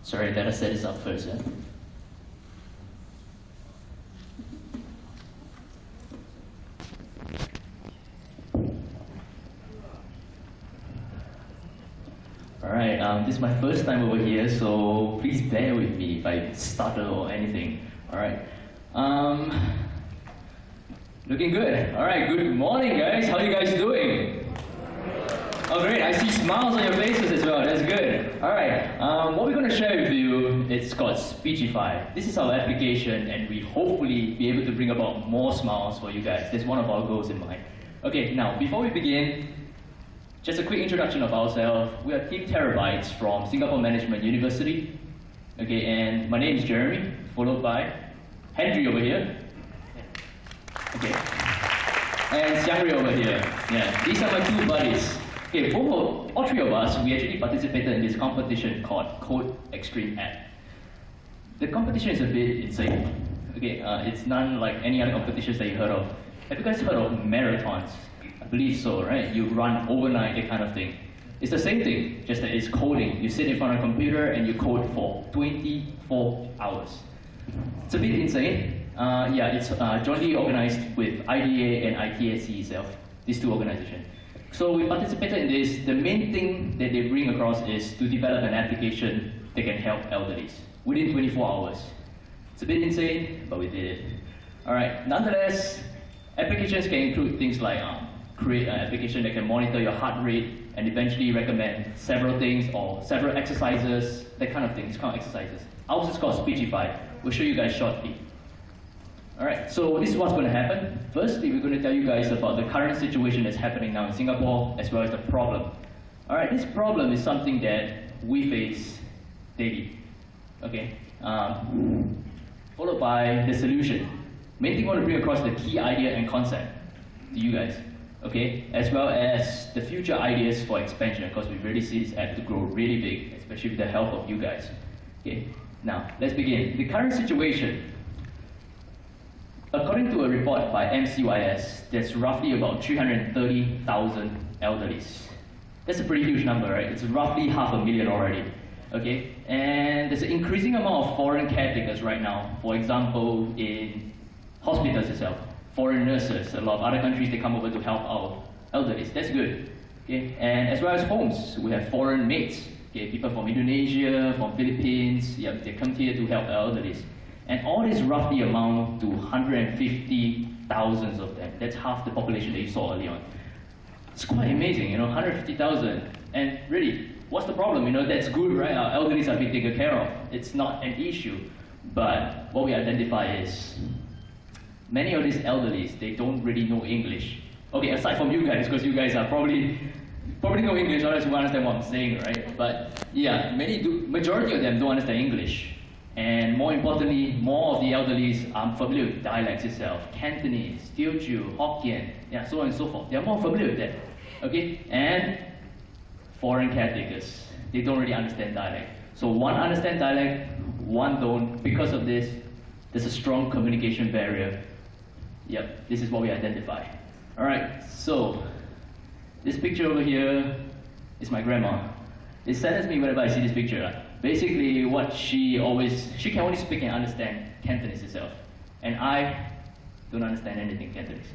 Sorry, I gotta set this up first. Yeah? Alright, this is my first time over here, so please bear with me if I stutter or anything. Alright. Looking good. Alright, good morning guys. How are you guys doing? Oh great, I see smiles on your faces as well. That's good. Alright, what we're going to share with you, it's called Speechify. This is our application and we hopefully be able to bring about more smiles for you guys. That's one of our goals in mind. Okay, now before we begin, just a quick introduction of ourselves. We are Team Terabytes from Singapore Management University. Okay, and my name is Jeremy, followed by Henry over here. Okay, and Xiangri over here. Yeah, these are my two buddies. Okay, all three of us, we actually participated in this competition called Code Extreme App. The competition is a bit insane. Okay, it's none like any other competitions that you heard of. Have you guys heard of marathons? I believe so, right? You run overnight, that kind of thing. It's the same thing, just that it's coding. You sit in front of a computer and you code for 24 hours. It's a bit insane. Yeah, it's jointly organized with IDA and ITSC itself, these two organizations. So we participated in this. The main thing that they bring across is to develop an application that can help elderlies within 24 hours. It's a bit insane, but we did it. All right, nonetheless, applications can include things like create an application that can monitor your heart rate and eventually recommend several things or several exercises, that kind of thing. It's called exercises. Ours is called Speechify. We'll show you guys shortly. Alright, so this is what's going to happen. Firstly, we're going to tell you guys about the current situation that's happening now in Singapore, as well as the problem. Alright, this problem is something that we face daily. Okay, followed by the solution. Main thing I want to bring across the key idea and concept to you guys. Okay, as well as the future ideas for expansion, because we really see this app to grow really big, especially with the help of you guys. Okay, now let's begin. The current situation. According to a report by MCYS, there's roughly about 330,000 elderlies. That's a pretty huge number, right? It's roughly 500,000 already. Okay, and there's an increasing amount of foreign caretakers right now. For example, in hospitals itself, foreign nurses. A lot of other countries, they come over to help our elderlies. That's good. Okay, and as well as homes, we have foreign maids. Okay, people from Indonesia, from Philippines. Yeah, they come here to help our elderlies. And all this roughly amount to 150,000 of them. That's half the population that you saw earlier on. It's quite amazing, you know, 150,000. And really, what's the problem? You know, that's good, right? Our elderlies are being taken care of. It's not an issue. But what we identify is many of these elderlies, they don't really know English. Okay, aside from you guys, because you guys are probably know English, otherwise you understand what I'm saying, right? But yeah, majority of them don't understand English. And more importantly, more of the elderlies are familiar with dialects itself. Cantonese, Teochew, Hokkien, yeah, so on and so forth. They are more familiar with that. Okay? And foreign caretakers, they don't really understand dialect. So one understands dialect, one don't. Because of this, there's a strong communication barrier. Yep, this is what we identify. Alright, so this picture over here is my grandma. It saddens me whenever I see this picture. Basically, she can only speak and understand Cantonese itself. And I don't understand anything Cantonese.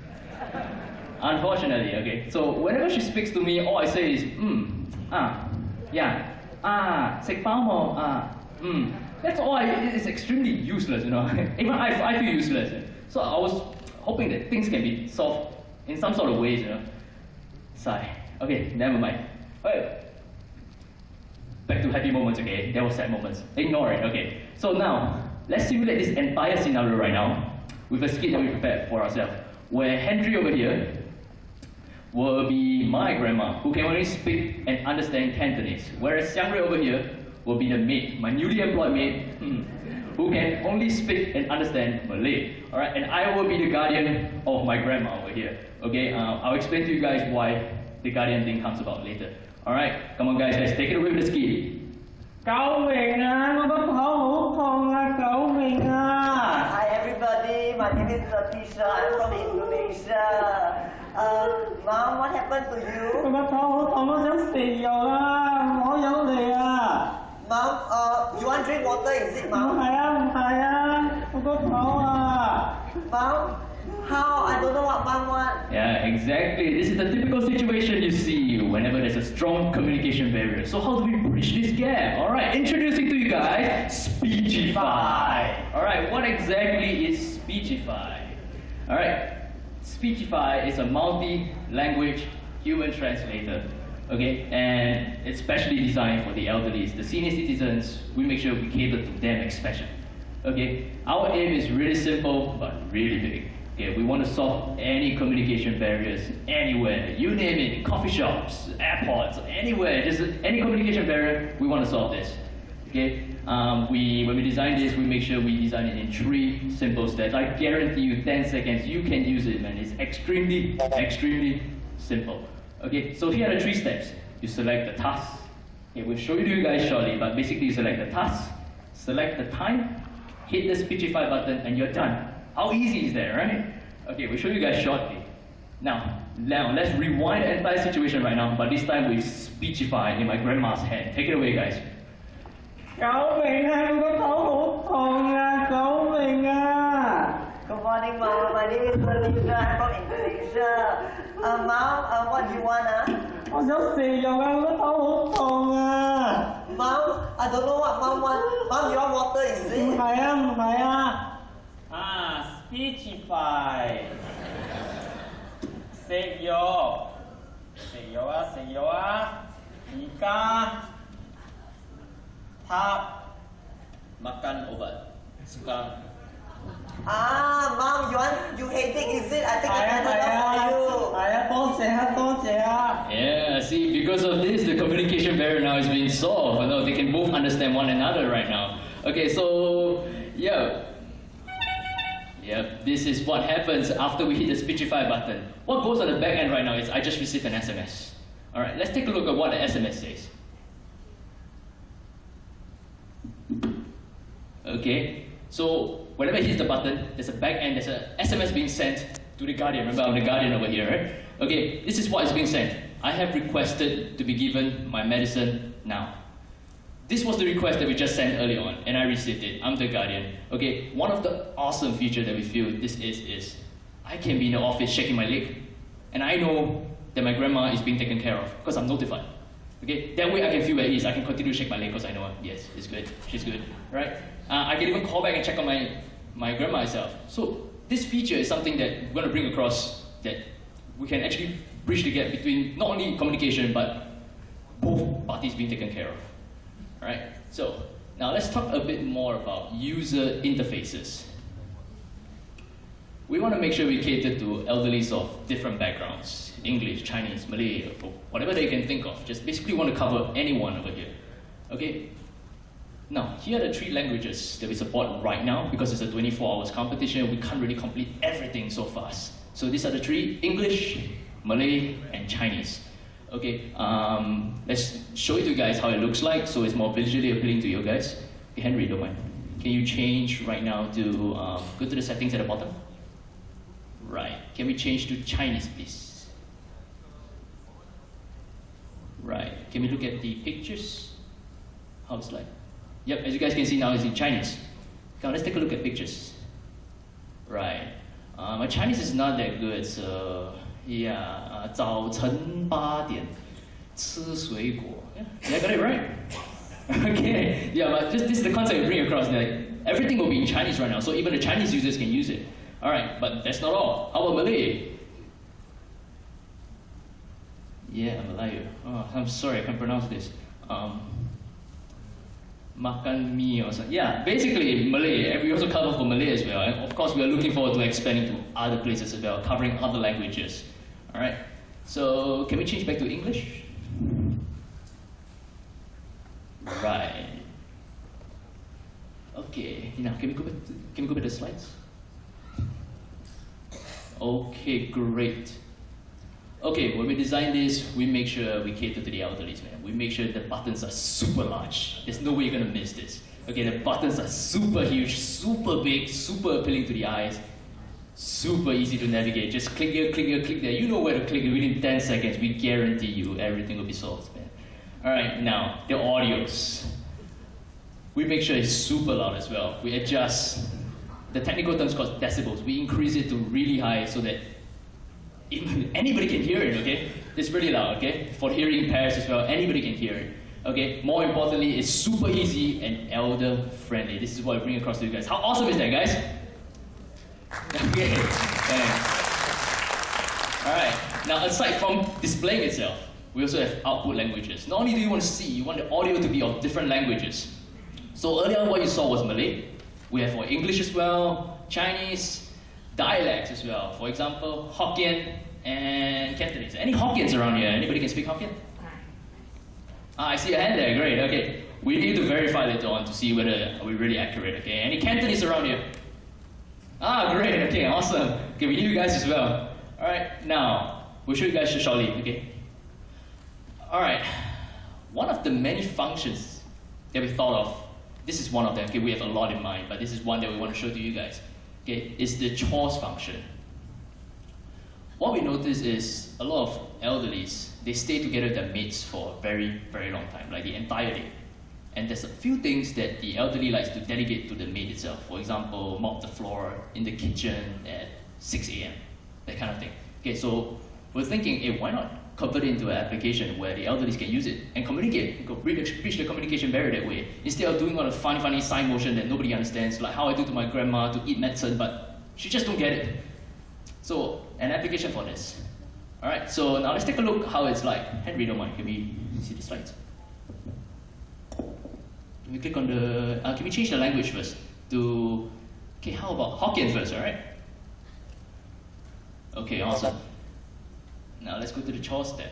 Unfortunately, okay. So whenever she speaks to me, all I say is, yeah, sek pao mo, That's all it's extremely useless, you know. Even I feel useless. So I was hoping that things can be solved in some sort of ways, you know. Sigh. Okay, never mind. Okay. Back to happy moments, okay? There were sad moments. Ignore it, okay? So now, let's simulate this entire scenario right now with a skit that we prepared for ourselves, where Henry over here will be my grandma, who can only speak and understand Cantonese, whereas Xiangri over here will be the maid, my newly employed maid, who can only speak and understand Malay. Alright, and I will be the guardian of my grandma over here. Okay, I'll explain to you guys why the guardian thing comes about later. Alright, come on guys, let's take it away with the skit. Cậu Huyền à, con có thở hổn không à, cậu Huyền à. Hi everybody, my name is Latisha, I'm from Indonesia. Mom, what happened to you? Con có thở hổn không, nó giống xì vào à, mỏi giống lìa. Mom, you want want drink water, is it, 唔 Mom? 係啊，唔係啊，我個肚啊！ Mom, how? I don't know what Mom wants. Yeah, exactly. This is the typical situation you see whenever there's a strong communication barrier. So how do we bridge this gap? All right, introducing to you guys, Speechify. All right, what exactly is Speechify? All right, Speechify is a multi-language human translator. Okay, and it's specially designed for the elderly, the senior citizens. We make sure we cater to them especially. Okay, our aim is really simple but really big. Okay, we want to solve any communication barriers anywhere. You name it, coffee shops, airports, anywhere. Just any communication barrier, we want to solve this. Okay, when we design this, we make sure we design it in 3 simple steps. I guarantee you, 10 seconds, you can use it, man. It's extremely simple. Okay, so here are the 3 steps. You select the task. Okay, we'll show it to you guys shortly, but basically you select the task, select the time, hit the Speechify button, and you're done. How easy is that, right? Okay, we'll show you guys shortly. Now let's rewind the entire situation right now, but this time with Speechify in my grandma's hand. Take it away, guys. 救命啊！我個肚好痛啊！救命啊！ Good morning, Mom. My name is Melissa. I'm from Indonesia. Mom, what do you want? 我想食肉啊！我個肚好痛啊！ Mom, I don't know what Mom wants. Mom, you want water, is 唔 it? 係啊，唔係啊！啊 ，Speechify， 食肉，食肉啊，食肉啊！而家他 Makan obat. Suka. Mom, you headache, is it? I think 係 I 啊 can 係 help 啊 you. 係啊，多謝啊多謝啊！ Yeah, see, because of this, the communication barrier now is being solved. I know they can both understand one another right now. Okay, so, Yep, this is what happens after we hit the Speechify button. What goes on the back end right now is I just received an SMS. Alright, let's take a look at what the SMS says. Okay, so whenever it hits the button, there's a back end, there's an SMS being sent to the Guardian. Remember, I'm the Guardian over here, right? Okay, this is what is being sent. I have requested to be given my medicine now. This was the request that we just sent early on, and I received it. I'm the Guardian. Okay, one of the awesome features that we feel this is I can be in the office shaking my leg, and I know that my grandma is being taken care of because I'm notified. Okay, that way I can feel at ease. I can continue to shake my leg because I know, yes, it's good, she's good, right? I can even call back and check on my grandma itself. So this feature is something that we're going to bring across, that we can actually bridge the gap between not only communication but both parties being taken care of. Alright, so now let's talk a bit more about user interfaces. We want to make sure we cater to elderlies of different backgrounds, English, Chinese, Malay, or whatever they can think of. Just basically want to cover anyone over here. Okay? Now, here are the 3 languages that we support right now. Because it's a 24 hours competition, we can't really complete everything so fast. So these are the 3: English, Malay, and Chinese. Okay, let's show it to you guys how it looks like so it's more visually appealing to you guys. Okay, Henry, don't mind. Can you change right now to, go to the settings at the bottom? Right, can we change to Chinese, please? Right, can we look at the pictures? How it's like? Yep, as you guys can see now, it's in Chinese. Now let's take a look at pictures. Right, my Chinese is not that good, so yeah, 早晨8点吃水果. Yeah, I got it right. Okay, yeah, but just this is the concept we bring across. Like, everything will be in Chinese right now, so even the Chinese users can use it. All right, but that's not all. How about Malay? Yeah, Malay. Oh, I'm sorry, I can't pronounce this. Makan mie or something. Yeah, basically Malay. We also cover for Malay as well. And of course, we are looking forward to expanding to other places as well, covering other languages. All right. So can we change back to English? Right. Okay. Now, can we go back to the slides? Okay, great. Okay, when we design this, we make sure we cater to the elderlies, man. We make sure the buttons are super large. There's no way you're gonna miss this. Okay, the buttons are super huge, super big, super appealing to the eyes, super easy to navigate. Just click here, click here, click there. You know where to click. Within 10 seconds, we guarantee you everything will be solved, man. All right, now the audios. we make sure it's super loud as well. We adjust, the technical term is called decibels. We increase it to really high so that even anybody can hear it, okay? It's really loud, okay? For hearing impaired as well, anybody can hear it. Okay, more importantly, it's super easy and elder friendly. This is what I bring across to you guys. How awesome is that, guys? Okay, thanks. Alright, now aside from displaying itself, we also have output languages. Not only do you want to see, you want the audio to be of different languages. So earlier what you saw was Malay. We have for English as well, Chinese, dialects as well. For example, Hokkien and Cantonese. Any Hokkiens around here? Anybody can speak Hokkien? I see a hand there, great, okay. We need to verify later on to see whether we're really accurate, okay. Any Cantonese around here? Great, okay, awesome. Okay, we need you guys as well. Alright, now, we'll show you guys shortly, okay. Alright, one of the many functions that we thought of, this is one of them, okay, we have a lot in mind, but this is one that we want to show to you guys, okay, is the chores function. What we notice is a lot of elderlies, they stay together with their mates for a very, very long time, like the entire day. And there's a few things that the elderly likes to delegate to the maid itself. For example, mop the floor in the kitchen at 6 a.m., that kind of thing. Okay, so we're thinking, hey, why not convert it into an application where the elderly can use it and communicate, bridge the communication barrier that way, instead of doing all the funny sign motion that nobody understands, like how I do to my grandma to eat medicine, but she just don't get it. So, an application for this. Alright, so now let's take a look how it's like. Henry, don't mind, can we see the slides? Can we click on the, can we change the language first to, okay, how about Hokkien first, alright? Okay, awesome. Now let's go to the chores tab.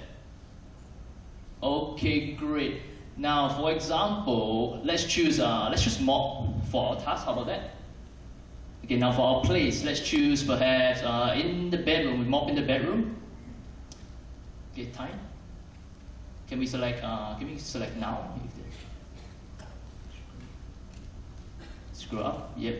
Okay, great. Now, for example, let's choose mop for our task, how about that? Okay, now for our place, let's choose perhaps in the bedroom, we mop in the bedroom. Okay, time. Can we select now? Scroll up, yep.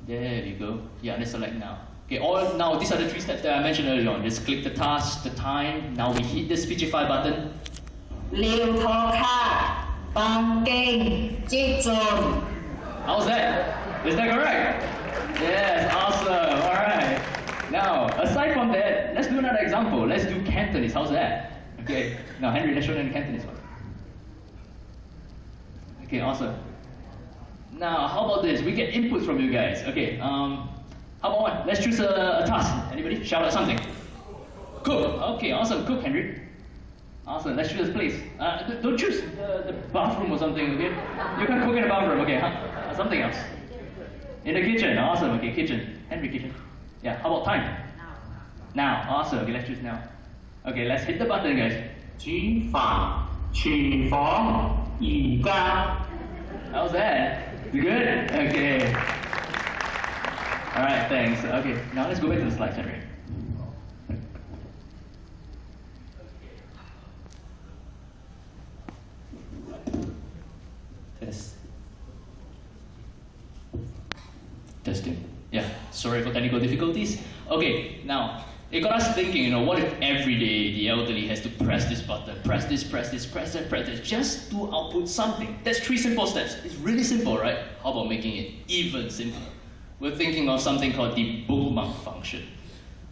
There we go. Yeah, let's select now. Okay, now these are the 3 steps that I mentioned earlier on. Just click the task, the time. Now we hit the Speechify button. เร็วทอค่ะปังเก่งจิ๊กจน How's that? Is that correct? Yes, awesome. Alright. Now, aside from that, let's do another example. Let's do Cantonese. How's that? Okay. Now, Henry, let's show them the Cantonese one. Okay, awesome. Now, how about this? We get inputs from you guys. Okay, how about one? Let's choose a task. Anybody? Shout out something. Cook. Okay, awesome. Cook, Henry. Awesome. Let's choose a place. Don't choose the bathroom or something, okay? You can cook in the bathroom, okay? Something else. In the kitchen. Awesome. Okay, kitchen. Henry, kitchen. Yeah, how about time? Now. Awesome. Okay, let's choose now. Okay, let's hit the button, guys. 煮飯、廚房、而家。 How's that? You good? Okay. Alright, thanks. Okay, now let's go back to the slides, Henry. Test. Testing. Yeah, sorry for technical difficulties. Okay, now, it got us thinking, what if every day the elderly has to press this button, press this, press this, just to output something? That's 3 simple steps. It's really simple, right? How about making it even simpler? We're thinking of something called the bookmark function.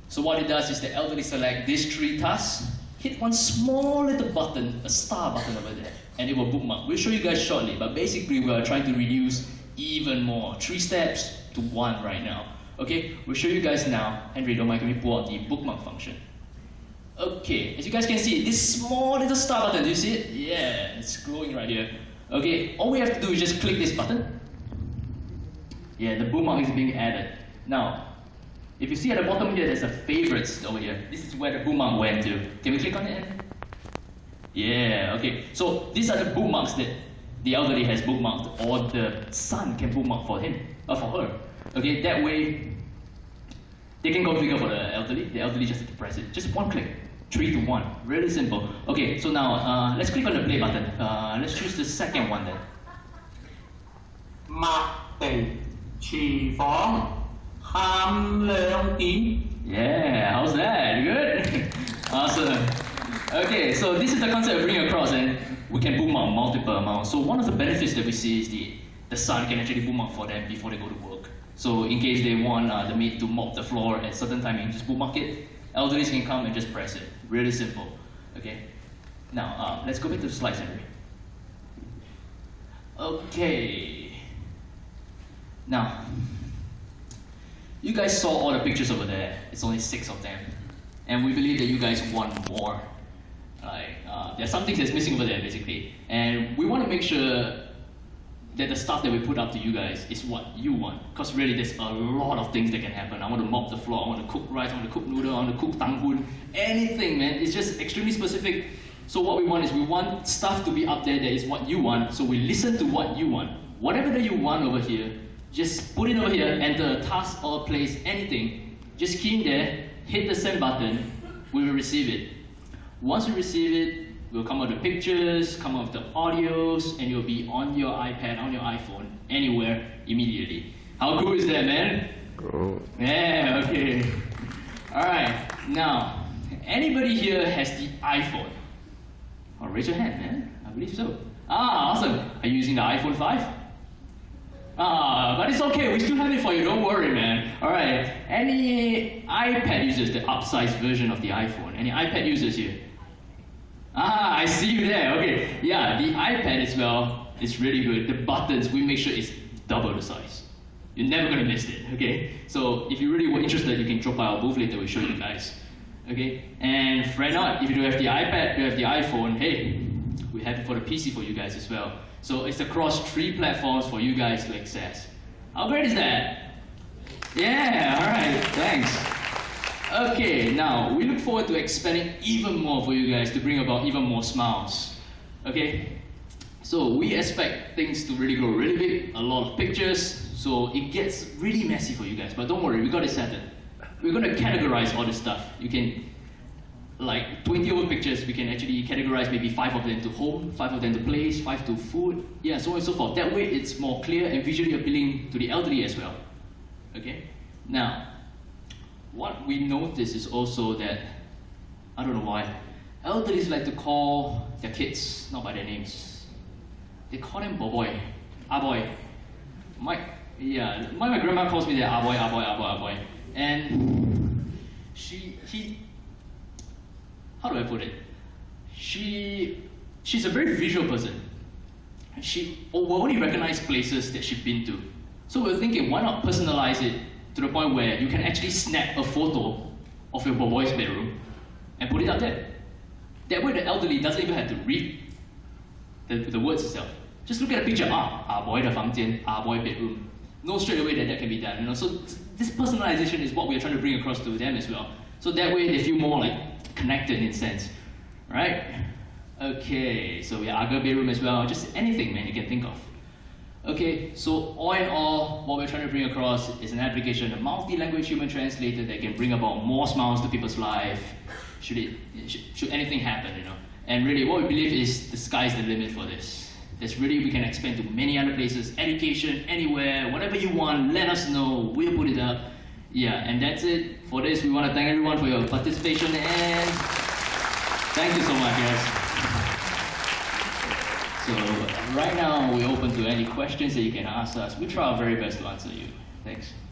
So what it does is the elderly select these 3 tasks, hit one small little button, a star button over there, and it will bookmark. We'll show you guys shortly, but basically we are trying to reduce even more. 3 steps to 1 right now. Okay, we'll show you guys now. Henry, don't mind, can we pull out the bookmark function? Okay, as you guys can see, this small little star button, do you see it? Yeah, it's glowing right here. Okay, all we have to do is just click this button. Yeah, the bookmark is being added. Now, if you see at the bottom here, there's a favorites over here. This is where the bookmark went to. Can we click on it? Yeah, okay. So these are the bookmarks that the elderly has bookmarked, or the son can bookmark for him, or for her. Okay, that way, they can configure for the elderly just have to press it. Just 1 click, 3 to 1, really simple. Okay, so now, let's click on the play button. Let's choose the second one then. 抹地、廚房、喊2點。 Yeah, how's that? Good? Awesome. Okay, so this is the concept of bringing across, and we can bookmark multiple amounts. So one of the benefits that we see is the son can actually bookmark for them before they go to work. So in case they want the maid to mop the floor at certain timing, just bookmark it. Elderlies can come and just press it. Really simple. Okay. Now let's go back to the slides, Henry. Okay. Now, you guys saw all the pictures over there. It's only 6 of them, and we believe that you guys want more. There's some things that's missing over there, basically, and we want to make sure that the stuff that we put up to you guys is what you want. Because really, there's a lot of things that can happen. I want to mop the floor, I want to cook rice, I want to cook noodle, I want to cook tanghun, anything, man. It's just extremely specific. So what we want is we want stuff to be up there that is what you want. So we listen to what you want. Whatever that you want over here, just put it over here, enter a task or a place, anything. Just key in there, hit the send button, we will receive it. Once we receive it, we'll come out with the pictures, come out with the audios, and you'll be on your iPad, on your iPhone, anywhere, immediately. How cool is that, man? Cool. Yeah, okay. Alright, now, anybody here has the iPhone? Oh, raise your hand, man. I believe so. Awesome. Are you using the iPhone 5? But it's okay, we still have it for you, don't worry, man. Alright, any iPad users, the upsized version of the iPhone? Any iPad users here? I see you there, okay. Yeah, the iPad as well is really good. The buttons, we make sure it's double the size. You're never gonna miss it, okay? So if you really were interested, you can drop by our booth later, we'll show you guys. Okay? And fret not, if you don't have the iPad, you have the iPhone, hey, we have it for the PC for you guys as well. So it's across 3 platforms for you guys to access. How great is that? Yeah, alright, thanks. Okay, now we look forward to expanding even more for you guys to bring about even more smiles. Okay? So we expect things to really grow really big, a lot of pictures, so it gets really messy for you guys. But don't worry, we got it settled. We're going to categorize all this stuff. You can, like 20 over pictures, we can actually categorize maybe 5 of them to home, 5 of them to place, 5 to food, yeah, so on and so forth. That way it's more clear and visually appealing to the elderly as well. Okay? Now, what we notice is also that, I don't know why, elderlies like to call their kids not by their names. They call them boy, boy. My grandma calls me that boy. And how do I put it? She's a very visual person. She will only recognize places that she's been to. So we're thinking, why not personalize it to the point where you can actually snap a photo of your boy's bedroom and put it out there. That way the elderly doesn't even have to read the words itself. Just look at a picture, boy 的房间, boy bedroom. Know straight away that can be done. You know? So this personalization is what we're trying to bring across to them as well. So that way they feel more like connected in a sense. Right? Okay, so we have our bedroom as well. Just anything, man, you can think of. Okay, so all in all, what we're trying to bring across is an application, a multi-language human translator that can bring about more smiles to people's life, should anything happen, you know. And really, what we believe is the sky's the limit for this. There's really, we can expand to many other places, education, anywhere, whatever you want, let us know, we'll put it up. Yeah, and that's it for this. We want to thank everyone for your participation, and thank you so much, guys. So right now, we're open to any questions that you can ask us. We try our very best to answer you. Thanks.